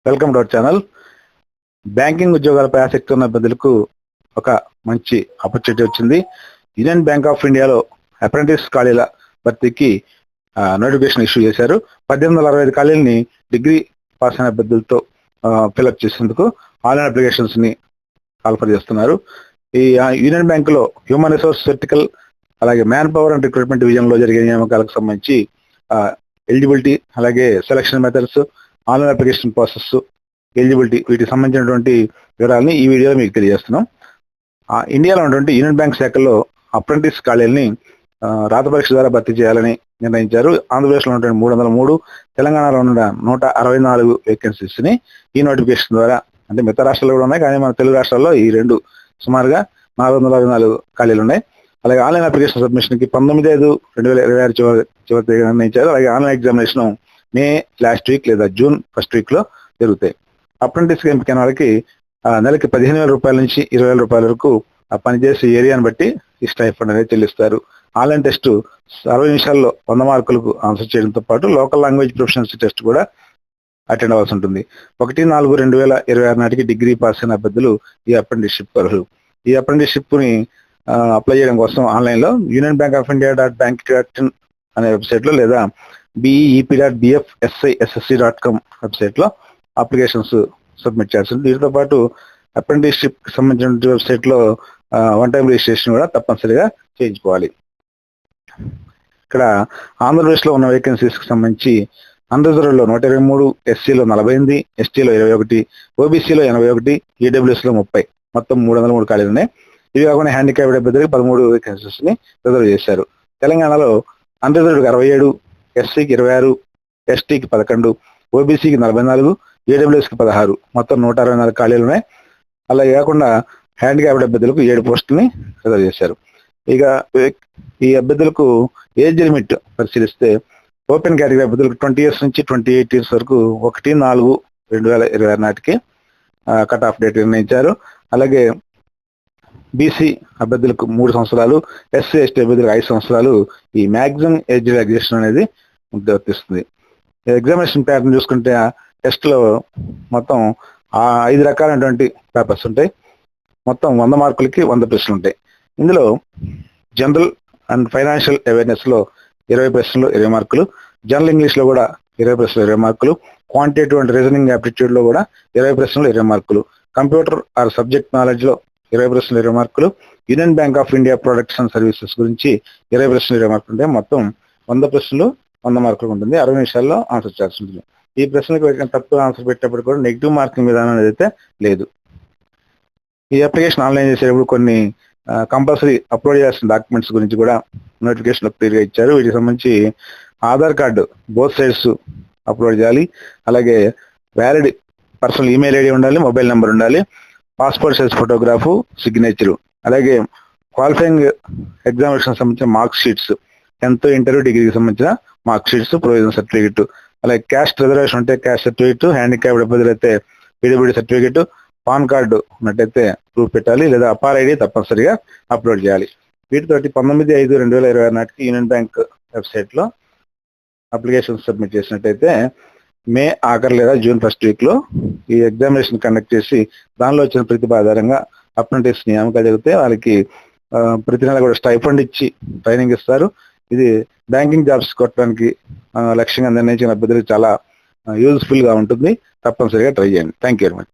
Welcome to our channel. Banking ఉద్యోగాలపై ఆసక్తి ఉన్న అభ్యర్థులకు ఒక మంచి ఆపర్చునిటీ వచ్చింది. యూనియన్ బ్యాంక్ ఆఫ్ ఇండియాలో అప్రెంటిస్ ఖాళీల భర్తీకి నోటిఫికేషన్ ఇష్యూ చేశారు. 1865 ఖాళీలని డిగ్రీ పాస్ అయిన అభ్యర్థులతో ఫిల్అప్ చేసేందుకు ఆన్లైన్ అప్లికేషన్స్ ని ఆఫర్ చేస్తున్నారు. ఈ యూనియన్ బ్యాంక్ లో హ్యూమన్ రిసోర్స్ వర్టికల్ అలాగే man power and recruitment division లో జరిగే నియామకాలకు సంబంధించి ఎలిజిబిలిటీ అలాగే selection methods, online application process, eligibility వీటికి సంబంధించినటువంటి వివరాలని ఈ వీడియోలో మీకు తెలియజేస్తున్నాం. ఇండియాలో ఉన్నటువంటి యూనియన్ బ్యాంక్ శాఖల్లో అప్రెంటిస్ ఖాళీలని రాత పరీక్ష ద్వారా భర్తీ చేయాలని నిర్ణయించారు. ఆంధ్రప్రదేశ్లో ఉన్నటువంటి 303, తెలంగాణలో ఉన్న 164 వేకెన్సీస్ ని ఈ నోటిఫికేషన్ ద్వారా, అంటే మిగతా రాష్ట్రాలు కూడా ఉన్నాయి కానీ మన తెలుగు రాష్ట్రాల్లో ఈ రెండు సుమారుగా 464 ఖాళీలు ఉన్నాయి. అలాగే ఆన్లైన్ అప్లికేషన్ సబ్మిషన్ కి 19/5/2026 చివరి నిర్ణయించారు. అలాగే ఆన్లైన్ ఎగ్జామినేషన్ మే లాస్ట్ వీక్ లేదా జూన్ ఫస్ట్ వీక్ లో జరుగుతాయి. అప్రెంటిస్ ఎంపికైన వాళ్ళకి నెలకి 15,000 రూపాయల నుంచి 20,000 రూపాయల వరకు పనిచేసే ఏరియాని బట్టి ఈ స్టైఫండ్ అనేది చెల్లిస్తారు. ఆన్లైన్ టెస్ట్ 60 నిమిషాల్లో 100 మార్కులకు ఆన్సర్ చేయడంతో పాటు లోకల్ లాంగ్వేజ్ ప్రొఫిషియన్సీ టెస్ట్ కూడా అటెండ్ అవ్వాల్సి ఉంటుంది. 1/4/2026 నాటికి డిగ్రీ పాస్ అయిన అభ్యర్థులు ఈ అప్రెంటిస్షిప్ అర్హులు. ఈ అప్రెంటిస్షిప్ ని అప్లై చేయడం కోసం ఆన్లైన్ లో union Bank of India .bank.in అనే వెబ్సైట్ లో లేదా BEP.BFSISSC.com వెబ్సైట్ లో అప్లికేషన్స్ సబ్మిట్ చేయాల్సి ఉంటుంది. వీటితో పాటు అప్రెంటిస్షిప్ కి సంబంధించిన వెబ్సైట్ లో వన్ టైం రిజిస్ట్రేషన్ కూడా తప్పనిసరిగా చేయించుకోవాలి. ఇక్కడ ఆంధ్రప్రదేశ్ లో ఉన్న వేకెన్సీస్ కి సంబంధించి అన్రిజర్వ్డ్ లో 123, ఎస్సీలో 48, ఎస్టీలో 21, ఓబీసీలో 81, ఈడబ్ల్యూఎస్ లో 30, మొత్తం 303 ఖాళీలు ఉన్నాయి. ఇవి కాకుండా హ్యాండిక్యాప్డ్ అభ్యర్థులకు 13 వేకెన్సీస్ ని రిజర్వ్ చేశారు. తెలంగాణలో అన్రిజర్వ్డ్ 67, ఎస్సీకి 26, ఎస్టీకి 11, ఓబీసీకి 44, ఈడబ్ల్యూఎస్ కి 16, మొత్తం 164 ఖాళీలు ఉన్నాయి. అలాగే కాకుండా హ్యాండిక్యాప్డ్ అభ్యర్థులకు 7 పోస్టులని రిజర్వ్ చేశారు. ఇక ఈ అభ్యర్థులకు ఏజ్ లిమిట్ పరిశీలిస్తే ఓపెన్ కేటగిరీ అభ్యర్థులకు 20 years నుంచి 28 years వరకు 1/4/2026 నాటికి కట్ ఆఫ్ డేట్ నిర్ణయించారు. అలాగే బీసీ అభ్యర్థులకు 3 సంవత్సరాలు, ఎస్సీ ఎస్టీ అభ్యర్థులకు 5 సంవత్సరాలు ఈ మ్యాక్సిమం ఏజ్ రిలాక్సేషన్ అనేది వర్తిస్తుంది. ఎగ్జామినేషన్ ప్యాటర్న్ చూసుకుంటే టెస్ట్ లో మొత్తం 5 రకాలైనటువంటి పేపర్స్ ఉంటాయి. మొత్తం 100 మార్కులకి 100 ప్రశ్నలు ఉంటాయి. ఇందులో జనరల్ అండ్ ఫైనాన్షియల్ అవేర్నెస్ లో 20 ప్రశ్నలు 20 మార్కులు, జనరల్ ఇంగ్లీష్ లో కూడా 20 ప్రశ్నలు 20 మార్కులు, క్వాంటిటేటివ్ అండ్ రీజనింగ్ ఆప్టిట్యూడ్ లో కూడా 20 ప్రశ్నలు 20 మార్కులు, కంప్యూటర్ ఆర్ సబ్జెక్ట్ నాలెడ్జ్ లో 20 ప్రశ్నలు 20 మార్కులు, union Bank of India products and services గురించి 20 ప్రశ్నలు 20 మార్కులు ఉంటాయి. మొత్తం 100 ప్రశ్నలు 100 మార్కులు ఉంటుంది. 60 నిమిషాల్లో ఆన్సర్ చేయాల్సి ఉంటుంది. ఈ ప్రశ్నలకు తప్పు ఆన్సర్ పెట్టేప్పుడు కూడా నెగిటివ్ మార్కింగ్ విధానం అనేది అయితే లేదు. ఈ అప్లికేషన్ ఆన్లైన్ చేసేటప్పుడు కొన్ని కంపల్సరీ అప్లోడ్ చేయాల్సిన డాక్యుమెంట్స్ గురించి కూడా నోటిఫికేషన్ క్లియర్గా ఇచ్చారు. వీటికి సంబంధించి Aadhaar card both sides upload చేయాలి. అలాగే వ్యాలిడ్ పర్సనల్ ఈమెయిల్ ఐడి ఉండాలి, మొబైల్ నెంబర్ ఉండాలి, పాస్పోర్ట్ సైజ్ ఫోటోగ్రాఫ్, సిగ్నేచర్, అలాగే క్వాలిఫైయింగ్ ఎగ్జామినేషన్ సంబంధించిన మార్క్ షీట్స్, 10th ఇంటర్వ్యూ డిగ్రీకి సంబంధించిన మార్క్ షీట్స్, ప్రొవిజన్ సర్టిఫికెట్, అలాగే క్యాస్ట్ రిజర్వేషన్ ఉంటే క్యాస్ట్ సర్టిఫికెట్, హ్యాండిక్యాప్డ్ అభ్యర్థులు అయితే పీడబ్ల్యూడీ సర్టిఫికెట్, పాన్ కార్డు ఉన్నట్టయితే ప్రూఫ్ పెట్టాలి లేదా అపార్ ఐడి తప్పనిసరిగా అప్లోడ్ చేయాలి. వీటితోటి 19/5/2026 నాటికి యూనియన్ బ్యాంక్ వెబ్సైట్ లో అప్లికేషన్ సబ్మిట్ చేసినట్టయితే మే ఆఖరు లేదా జూన్ ఫస్ట్ వీక్ లో ఈ ఎగ్జామినేషన్ కండక్ట్ చేసి దానిలో వచ్చిన ప్రతిభ ఆధారంగా అప్రెంటిస్ నియామకాలు జరిగితే వాళ్ళకి ప్రతి నెల కూడా స్టైఫండ్ ఇచ్చి ట్రైనింగ్ ఇస్తారు. ఇది బ్యాంకింగ్ జాబ్స్ కొట్టడానికి లక్ష్యంగా నిర్ణయించిన అభ్యర్థులకు చాలా యూజ్ఫుల్ గా ఉంటుంది. తప్పనిసరిగా ట్రై చేయండి. Thank you very much.